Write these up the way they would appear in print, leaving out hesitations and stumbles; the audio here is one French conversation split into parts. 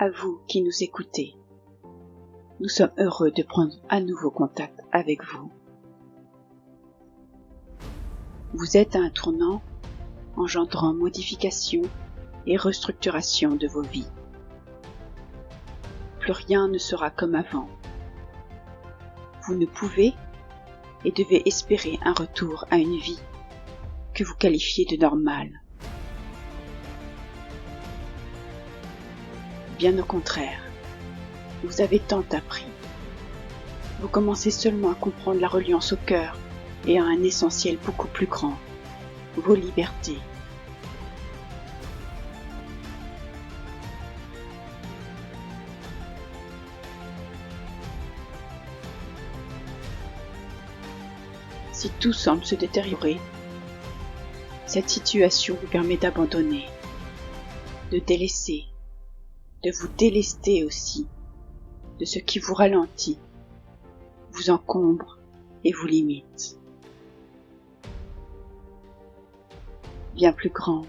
À vous qui nous écoutez, nous sommes heureux de prendre à nouveau contact avec vous. Vous êtes à un tournant engendrant modification et restructuration de vos vies. Plus rien ne sera comme avant. Vous ne pouvez et devez espérer un retour à une vie que vous qualifiez de normale. Bien au contraire, vous avez tant appris. Vous commencez seulement à comprendre la reliance au cœur et à un essentiel beaucoup plus grand, vos libertés. Si tout semble se détériorer, cette situation vous permet d'abandonner, de délaisser, de vous délester aussi de ce qui vous ralentit, vous encombre et vous limite. Bien plus grandes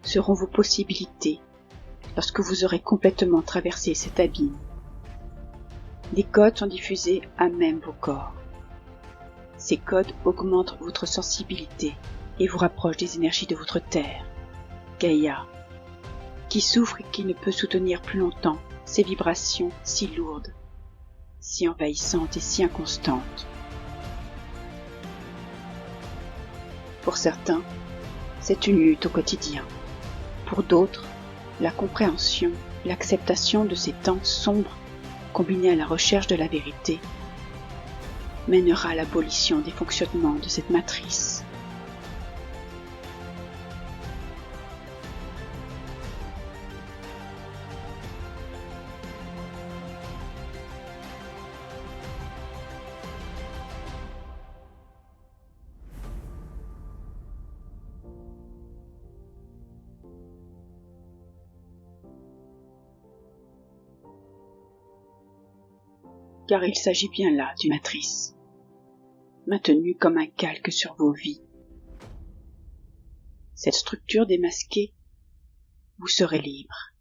seront vos possibilités lorsque vous aurez complètement traversé cet abîme. Des codes sont diffusés à même vos corps. Ces codes augmentent votre sensibilité et vous rapprochent des énergies de votre terre, Gaïa, qui souffre et qui ne peut soutenir plus longtemps ces vibrations si lourdes, si envahissantes et si inconstantes. Pour certains, c'est une lutte au quotidien. Pour d'autres, la compréhension, l'acceptation de ces temps sombres, combinés à la recherche de la vérité, mènera à l'abolition des fonctionnements de cette matrice. Car il s'agit bien là d'une matrice, maintenue comme un calque sur vos vies. Cette structure démasquée, vous serez libre,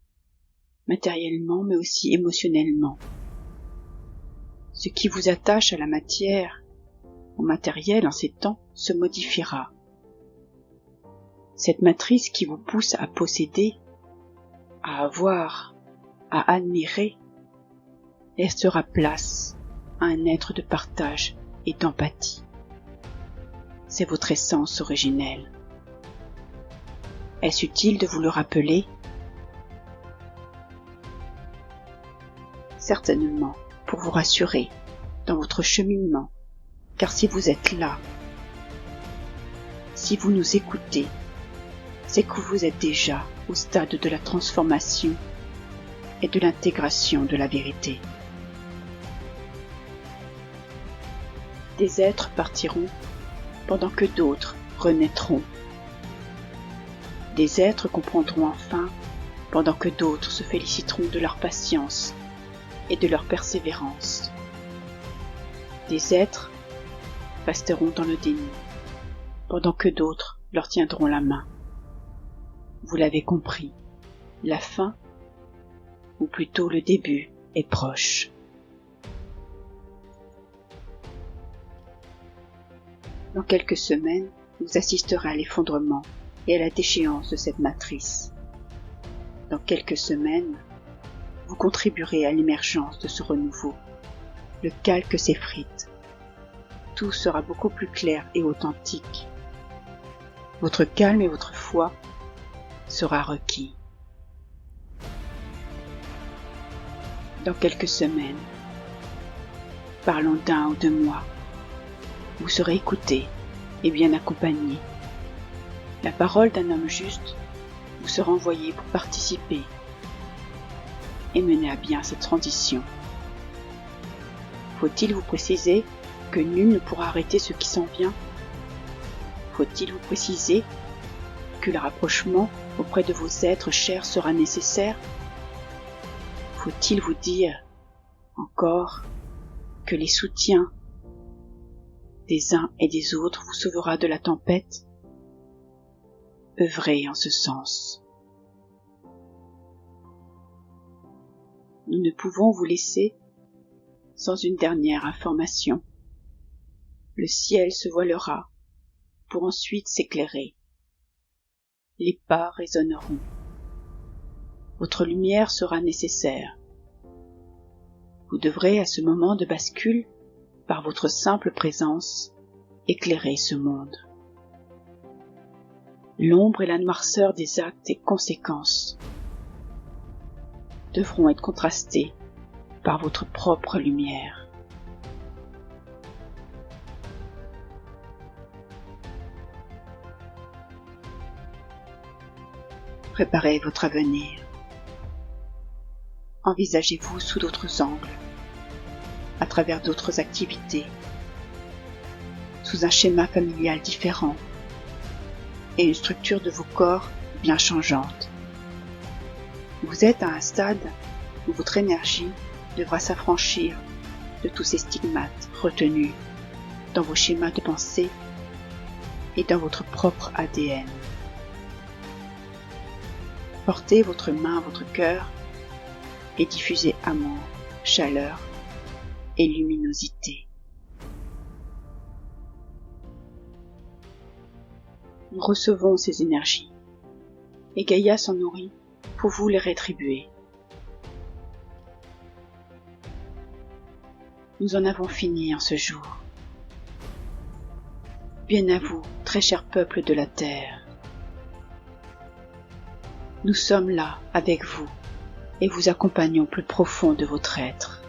matériellement mais aussi émotionnellement. Ce qui vous attache à la matière, au matériel en ces temps, se modifiera. Cette matrice qui vous pousse à posséder, à avoir, à admirer, laissera place à un être de partage et d'empathie. C'est votre essence originelle. Est-ce utile de vous le rappeler? Certainement, pour vous rassurer dans votre cheminement, car si vous êtes là, si vous nous écoutez, c'est que vous êtes déjà au stade de la transformation et de l'intégration de la vérité. Des êtres partiront pendant que d'autres renaîtront. Des êtres comprendront enfin pendant que d'autres se féliciteront de leur patience et de leur persévérance. Des êtres resteront dans le déni pendant que d'autres leur tiendront la main. Vous l'avez compris, la fin, ou plutôt le début, est proche. Dans quelques semaines, vous assisterez à l'effondrement et à la déchéance de cette matrice. Dans quelques semaines, vous contribuerez à l'émergence de ce renouveau. Le calque s'effrite. Tout sera beaucoup plus clair et authentique. Votre calme et votre foi sera requis. Dans quelques semaines, parlons d'1 ou 2 mois, vous serez écouté et bien accompagné. La parole d'un homme juste vous sera envoyée pour participer et mener à bien cette transition. Faut-il vous préciser que nul ne pourra arrêter ce qui s'en vient? Faut-il vous préciser que le rapprochement auprès de vos êtres chers sera nécessaire? Faut-il vous dire encore que les soutiens des uns et des autres vous sauvera de la tempête? Œuvrez en ce sens. nous ne pouvons vous laisser sans une dernière information. Le ciel se voilera pour ensuite s'éclairer. Les pas résonneront. Votre lumière sera nécessaire. Vous devrez à ce moment de bascule, par votre simple présence, éclairer ce monde. L'ombre et la noirceur des actes et conséquences devront être contrastés par votre propre lumière. Préparez votre avenir. Envisagez-vous sous d'autres angles, à travers d'autres activités, sous un schéma familial différent et une structure de vos corps bien changeante. Vous êtes à un stade où votre énergie devra s'affranchir de tous ces stigmates retenus dans vos schémas de pensée et dans votre propre ADN. Portez votre main à votre cœur et diffusez amour, chaleur et luminosité. Nous recevons ces énergies et Gaïa s'en nourrit pour vous les rétribuer. Nous en avons fini en ce jour. Bien à vous, très cher peuple de la terre. Nous sommes là avec vous et vous accompagnons au plus profond de votre être.